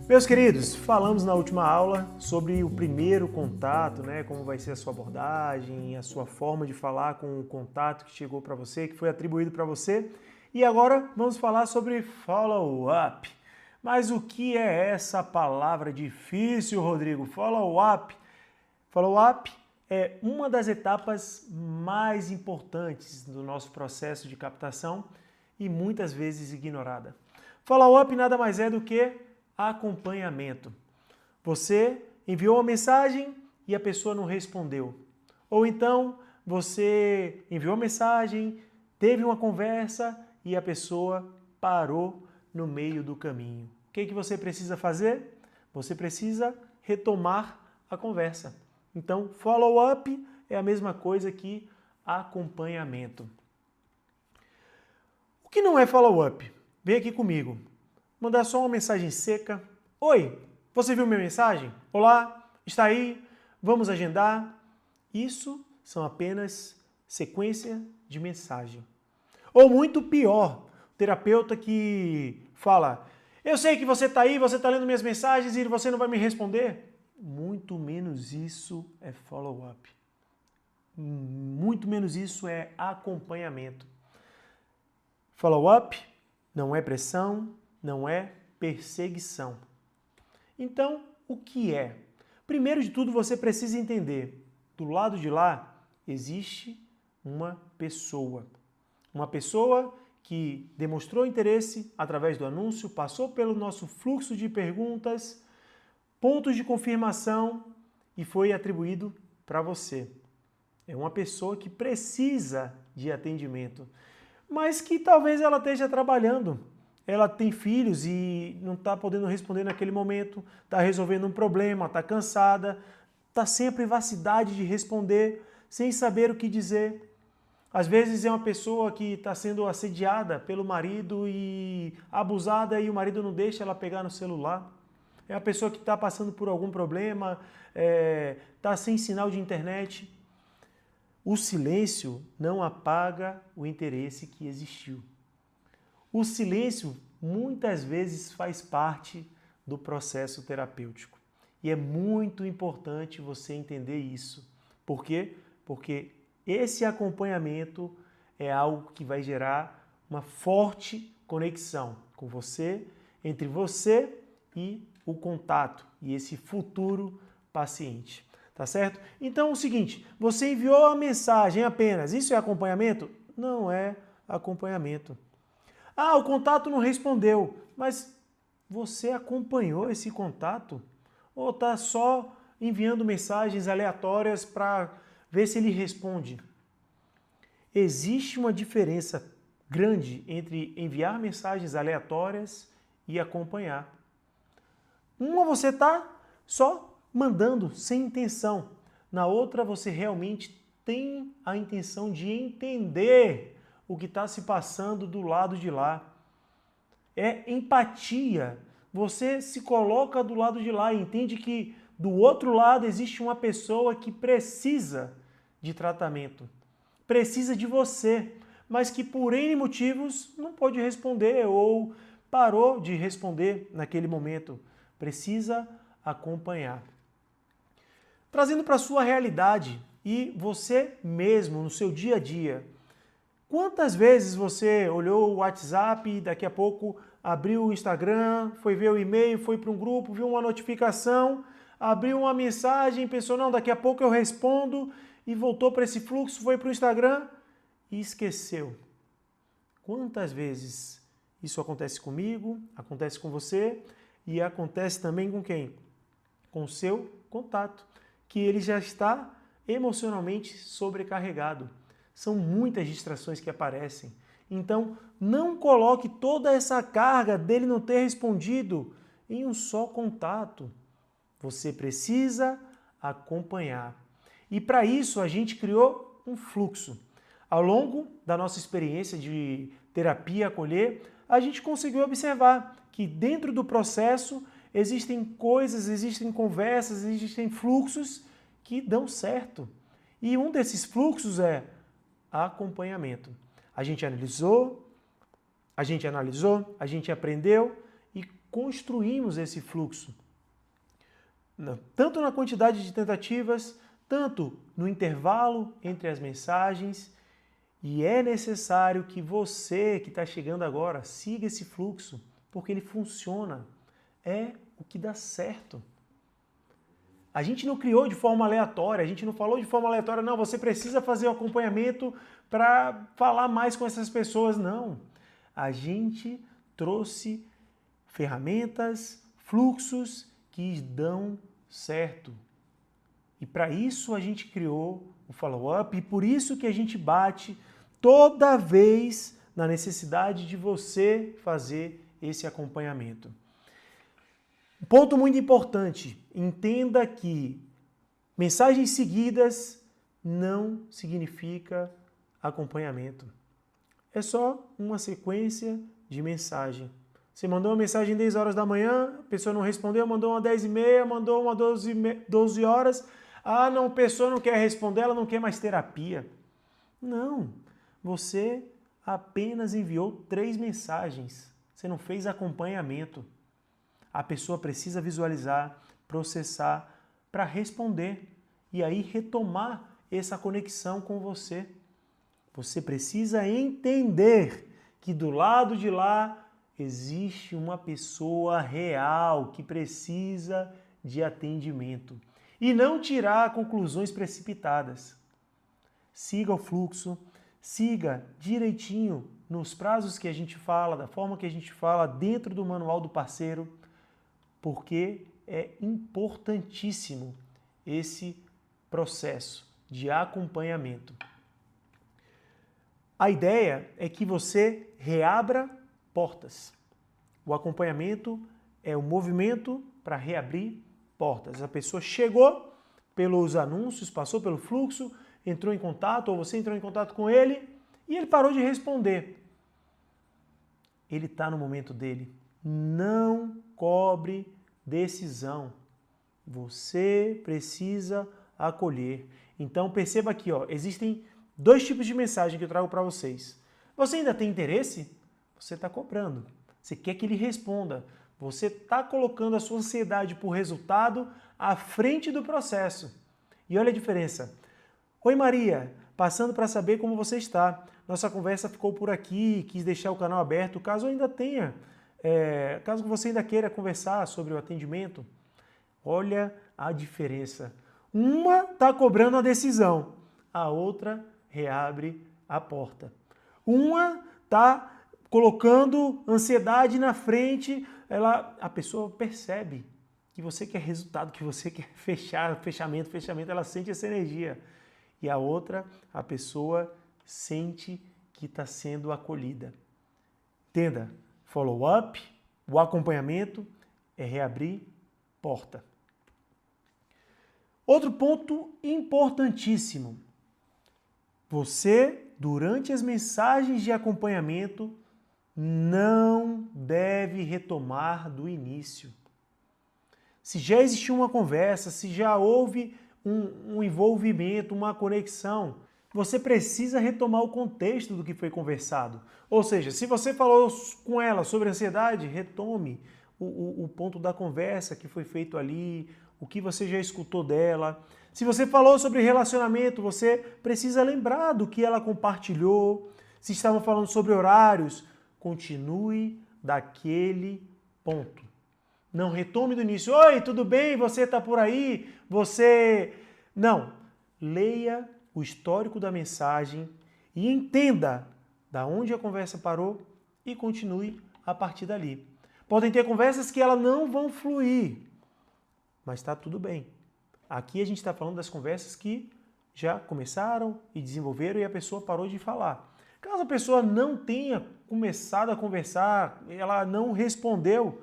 Meus queridos, falamos na última aula sobre o primeiro contato, como vai ser a sua abordagem, a sua forma de falar com o contato que chegou para você, que foi atribuído para você. E agora vamos falar sobre follow-up. Mas o que é essa palavra difícil, Rodrigo? Follow-up. Follow-up é uma das etapas mais importantes do nosso processo de captação e muitas vezes ignorada. Follow-up nada mais é do que acompanhamento. Você enviou uma mensagem e a pessoa não respondeu. Ou então você enviou uma mensagem, teve uma conversa e a pessoa parou no meio do caminho. O que você precisa fazer? Você precisa retomar a conversa. Então, follow-up é a mesma coisa que acompanhamento. O que não é follow-up? Vem aqui comigo. Mandar só uma mensagem seca. Oi, você viu minha mensagem? Olá, está aí? Vamos agendar? Isso são apenas sequência de mensagem. Ou muito pior, o terapeuta que fala: eu sei que você está aí, você está lendo minhas mensagens e você não vai me responder. Muito menos isso é follow-up. Muito menos isso é acompanhamento. Follow-up não é pressão, não é perseguição. Então, o que é? Primeiro de tudo, você precisa entender, do lado de lá existe uma pessoa. Uma pessoa que demonstrou interesse através do anúncio, passou pelo nosso fluxo de perguntas, pontos de confirmação e foi atribuído para você. É uma pessoa que precisa de atendimento, mas que talvez ela esteja trabalhando. Ela tem filhos e não está podendo responder naquele momento, está resolvendo um problema, está cansada, está sem a privacidade de responder, sem saber o que dizer. Às vezes é uma pessoa que está sendo assediada pelo marido e abusada e o marido não deixa ela pegar no celular. É uma pessoa que está passando por algum problema, está sem sinal de internet. O silêncio não apaga o interesse que existiu. O silêncio muitas vezes faz parte do processo terapêutico. E é muito importante você entender isso. Por quê? Porque esse acompanhamento é algo que vai gerar uma forte conexão com você, entre você e o contato e esse futuro paciente. Tá certo? Então é o seguinte, você enviou a mensagem apenas, isso é acompanhamento? Não é acompanhamento. Ah, o contato não respondeu, mas você acompanhou esse contato? Ou está só enviando mensagens aleatórias para ver se ele responde? Existe uma diferença grande entre enviar mensagens aleatórias e acompanhar. Uma você está só mandando sem intenção. Na outra você realmente tem a intenção de entender o que está se passando do lado de lá. É empatia. Você se coloca do lado de lá e entende que do outro lado existe uma pessoa que precisa de tratamento, precisa de você, mas que por N motivos não pode responder ou parou de responder naquele momento. Precisa acompanhar. Trazendo para a sua realidade e você mesmo no seu dia a dia, quantas vezes você olhou o WhatsApp e daqui a pouco abriu o Instagram, foi ver o e-mail, foi para um grupo, viu uma notificação, abriu uma mensagem, pensou, não, daqui a pouco eu respondo e voltou para esse fluxo, foi para o Instagram e esqueceu. Quantas vezes isso acontece comigo, acontece com você e acontece também com quem? Com o seu contato, que ele já está emocionalmente sobrecarregado. São muitas distrações que aparecem. Então, não coloque toda essa carga dele não ter respondido em um só contato. Você precisa acompanhar. E para isso, a gente criou um fluxo. Ao longo da nossa experiência de terapia acolher, a gente conseguiu observar que dentro do processo existem coisas, existem conversas, existem fluxos que dão certo. E um desses fluxos é acompanhamento. A gente analisou, a gente aprendeu e construímos esse fluxo. Tanto na quantidade de tentativas, tanto no intervalo entre as mensagens. E é necessário que você que está chegando agora siga esse fluxo, porque ele funciona. É o que dá certo. A gente não criou de forma aleatória, a gente não falou de forma aleatória, não, você precisa fazer o acompanhamento para falar mais com essas pessoas, não. A gente trouxe ferramentas, fluxos que dão certo. E para isso a gente criou o follow-up e por isso que a gente bate toda vez na necessidade de você fazer esse acompanhamento. Um ponto muito importante, entenda que mensagens seguidas não significa acompanhamento. É só uma sequência de mensagem. Você mandou uma mensagem 10 horas da manhã, a pessoa não respondeu, mandou uma 10h30, mandou uma 12 horas. Ah, não, a pessoa não quer responder, ela não quer mais terapia. Não, você apenas enviou 3 mensagens. Você não fez acompanhamento. A pessoa precisa visualizar, processar para responder e aí retomar essa conexão com você. Você precisa entender que do lado de lá existe uma pessoa real que precisa de atendimento e não tirar conclusões precipitadas. Siga o fluxo, siga direitinho nos prazos que a gente fala, da forma que a gente fala dentro do manual do parceiro, porque é importantíssimo esse processo de acompanhamento. A ideia é que você reabra portas. O acompanhamento é o movimento para reabrir portas. A pessoa chegou pelos anúncios, passou pelo fluxo, entrou em contato, ou você entrou em contato com ele, e ele parou de responder. Ele está no momento dele. Não cobre decisão. Você precisa acolher. Então perceba aqui, ó, existem 2 tipos de mensagem que eu trago para vocês. Você ainda tem interesse? Você está cobrando. Você quer que ele responda. Você está colocando a sua ansiedade por resultado à frente do processo. E olha a diferença. Oi Maria, passando para saber como você está. Nossa conversa ficou por aqui, quis deixar o canal aberto, caso ainda tenha, caso você ainda queira conversar sobre o atendimento. Olha a diferença. Uma está cobrando a decisão, a outra reabre a porta. Uma está colocando ansiedade na frente, a pessoa percebe que você quer resultado, que você quer fechamento, ela sente essa energia. E a outra, a pessoa sente que está sendo acolhida. Entenda, follow-up, o acompanhamento é reabrir porta. Outro ponto importantíssimo. Você, durante as mensagens de acompanhamento, não deve retomar do início. Se já existiu uma conversa, se já houve um envolvimento, uma conexão, você precisa retomar o contexto do que foi conversado. Ou seja, se você falou com ela sobre ansiedade, retome o ponto da conversa que foi feito ali, o que você já escutou dela. Se você falou sobre relacionamento, você precisa lembrar do que ela compartilhou. Se estavam falando sobre horários, continue daquele ponto. Não retome do início. Oi, tudo bem? Você está por aí? Não. Leia o histórico da mensagem e entenda da onde a conversa parou e continue a partir dali. Podem ter conversas que elas não vão fluir, mas está tudo bem. Aqui a gente está falando das conversas que já começaram e desenvolveram e a pessoa parou de falar. Caso a pessoa não tenha começado a conversar, ela não respondeu,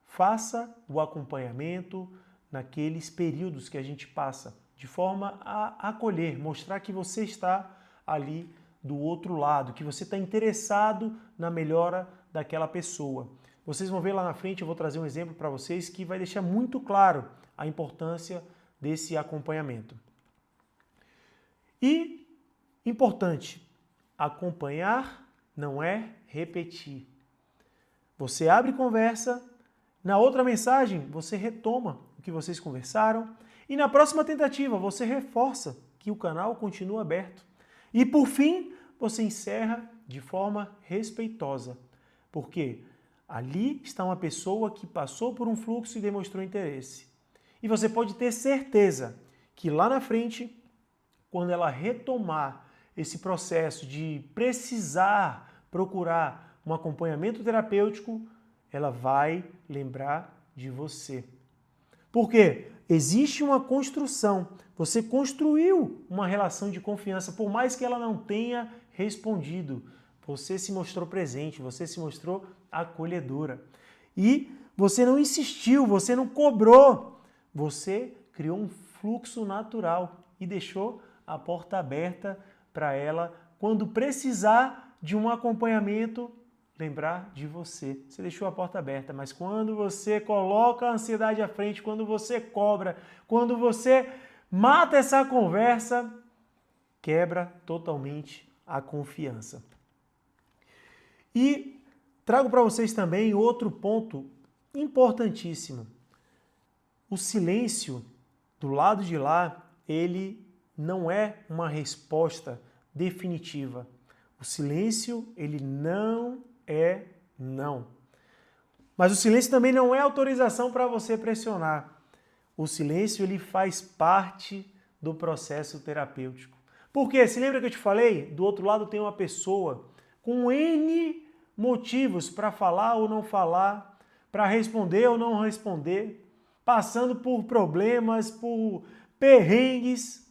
faça o acompanhamento naqueles períodos que a gente passa, de forma a acolher, mostrar que você está ali do outro lado, que você está interessado na melhora daquela pessoa. Vocês vão ver lá na frente, eu vou trazer um exemplo para vocês que vai deixar muito claro a importância desse acompanhamento. E, importante, acompanhar não é repetir. Você abre conversa, Na outra mensagem, você retoma o que vocês conversaram. E na próxima tentativa, você reforça que o canal continua aberto. E por fim, você encerra de forma respeitosa. Porque ali está uma pessoa que passou por um fluxo e demonstrou interesse. E você pode ter certeza que lá na frente, quando ela retomar esse processo de precisar procurar um acompanhamento terapêutico, ela vai lembrar de você. Por quê? Existe uma construção. Você construiu uma relação de confiança, por mais que ela não tenha respondido. Você se mostrou presente, você se mostrou acolhedora. E você não insistiu, você não cobrou. Você criou um fluxo natural e deixou a porta aberta para ela, quando precisar de um acompanhamento, lembrar de você. Você deixou a porta aberta, mas quando você coloca a ansiedade à frente, quando você cobra, quando você mata essa conversa, quebra totalmente a confiança. E trago para vocês também outro ponto importantíssimo. O silêncio do lado de lá, ele não é uma resposta definitiva. O silêncio, ele não é não. Mas o silêncio também não é autorização para você pressionar. O silêncio, ele faz parte do processo terapêutico. Por quê? Se lembra que eu te falei? Do outro lado tem uma pessoa com N motivos para falar ou não falar, para responder ou não responder, passando por problemas, por perrengues.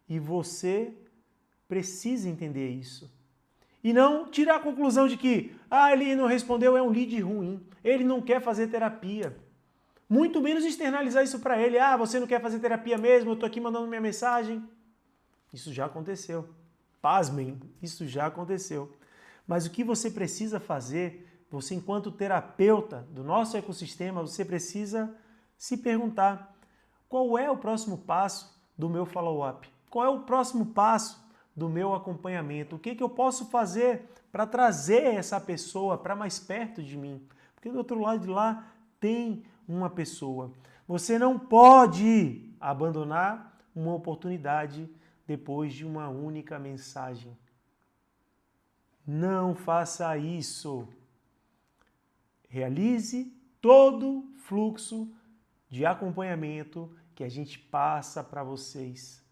E você precisa entender isso. E não tirar a conclusão de que ele não respondeu, é um lead ruim, ele não quer fazer terapia. Muito menos externalizar isso para ele. Você não quer fazer terapia mesmo, eu estou aqui mandando minha mensagem. Isso já aconteceu. Pasmem, isso já aconteceu. Mas o que você precisa fazer, você enquanto terapeuta do nosso ecossistema, você precisa se perguntar: qual é o próximo passo do meu follow-up? Qual é o próximo passo do meu acompanhamento? O que eu posso fazer para trazer essa pessoa para mais perto de mim? Porque do outro lado de lá tem uma pessoa. Você não pode abandonar uma oportunidade depois de uma única mensagem. Não faça isso. Realize todo o fluxo de acompanhamento que a gente passa para vocês.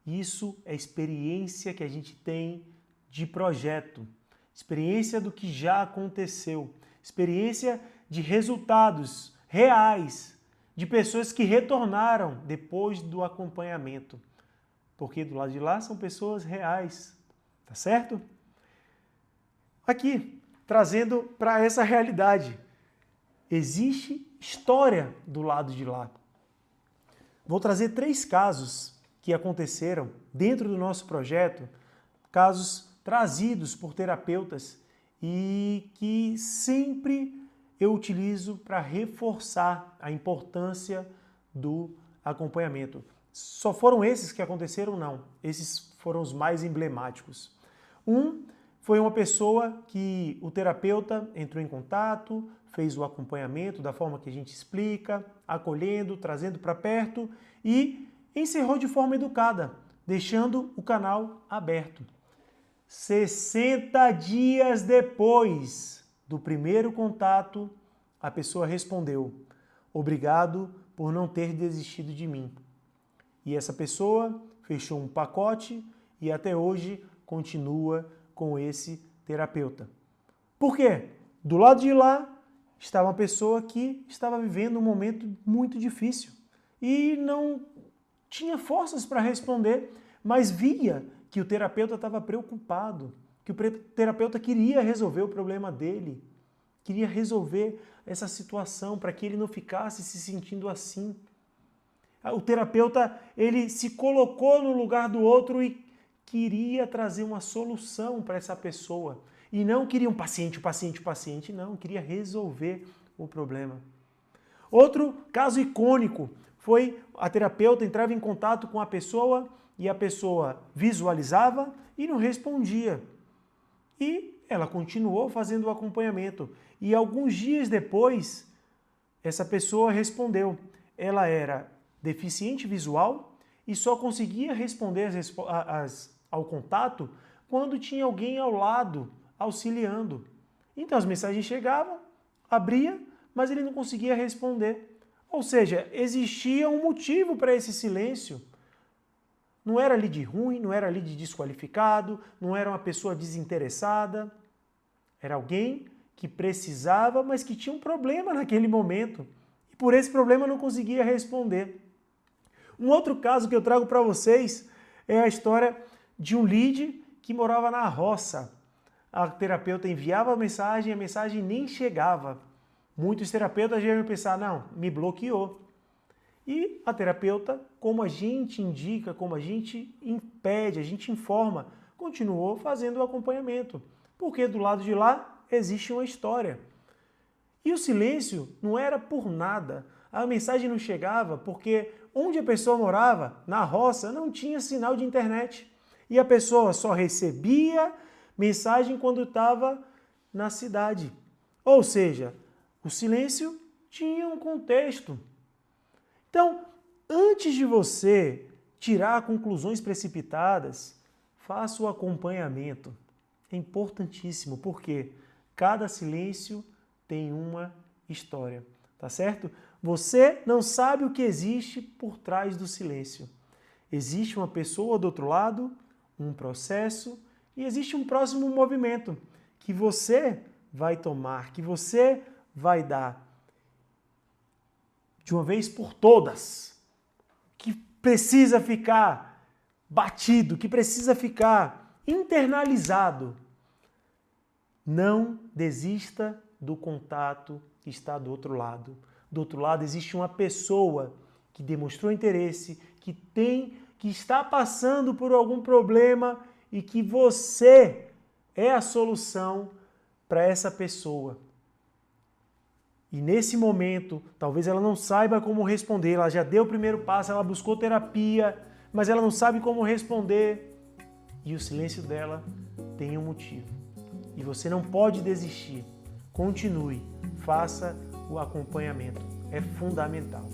Isso é experiência que a gente tem de projeto, experiência do que já aconteceu, experiência de resultados reais, de pessoas que retornaram depois do acompanhamento. Porque do lado de lá são pessoas reais, tá certo? Aqui, trazendo para essa realidade, existe história do lado de lá. Vou trazer 3 casos que aconteceram dentro do nosso projeto, casos trazidos por terapeutas e que sempre eu utilizo para reforçar a importância do acompanhamento. Só foram esses que aconteceram? Não. Esses foram os mais emblemáticos. Foi uma pessoa que o terapeuta entrou em contato, fez o acompanhamento da forma que a gente explica, acolhendo, trazendo para perto e encerrou de forma educada, deixando o canal aberto. 60 dias depois do primeiro contato, a pessoa respondeu: obrigado por não ter desistido de mim. E essa pessoa fechou um pacote e até hoje continua com esse terapeuta. Por quê? Do lado de lá estava uma pessoa que estava vivendo um momento muito difícil e não tinha forças para responder, mas via que o terapeuta estava preocupado, que o terapeuta queria resolver o problema dele, queria resolver essa situação para que ele não ficasse se sentindo assim. O terapeuta, ele se colocou no lugar do outro e queria trazer uma solução para essa pessoa. E não queria um paciente, não, queria resolver o problema. Outro caso icônico foi a terapeuta entrava em contato com a pessoa e a pessoa visualizava e não respondia. E ela continuou fazendo o acompanhamento. E alguns dias depois, essa pessoa respondeu. Ela era deficiente visual e só conseguia responder ao contato quando tinha alguém ao lado auxiliando. Então as mensagens chegavam, abria, mas ele não conseguia responder. Ou seja, existia um motivo para esse silêncio. Não era ali de ruim, não era ali de desqualificado, não era uma pessoa desinteressada. Era alguém que precisava, mas que tinha um problema naquele momento. E por esse problema não conseguia responder. Um outro caso que eu trago para vocês é a história de um lead que morava na roça. A terapeuta enviava a mensagem nem chegava. Muitos terapeutas já iam pensar, não, me bloqueou. E a terapeuta, como a gente indica, como a gente impede, a gente informa, continuou fazendo o acompanhamento. Porque do lado de lá existe uma história. E o silêncio não era por nada. A mensagem não chegava porque onde a pessoa morava, na roça, não tinha sinal de internet. E a pessoa só recebia mensagem quando estava na cidade. Ou seja, o silêncio tinha um contexto. Então, antes de você tirar conclusões precipitadas, faça o acompanhamento. É importantíssimo, porque cada silêncio tem uma história, tá certo? Você não sabe o que existe por trás do silêncio. Existe uma pessoa do outro lado, um processo, e existe um próximo movimento que você vai tomar, que você vai dar de uma vez por todas, que precisa ficar batido, que precisa ficar internalizado. Não desista do contato que está do outro lado. Do outro lado existe uma pessoa que demonstrou interesse, que está passando por algum problema e que você é a solução para essa pessoa. E nesse momento, talvez ela não saiba como responder, ela já deu o primeiro passo, ela buscou terapia, mas ela não sabe como responder. E o silêncio dela tem um motivo. E você não pode desistir. Continue, faça o acompanhamento. É fundamental.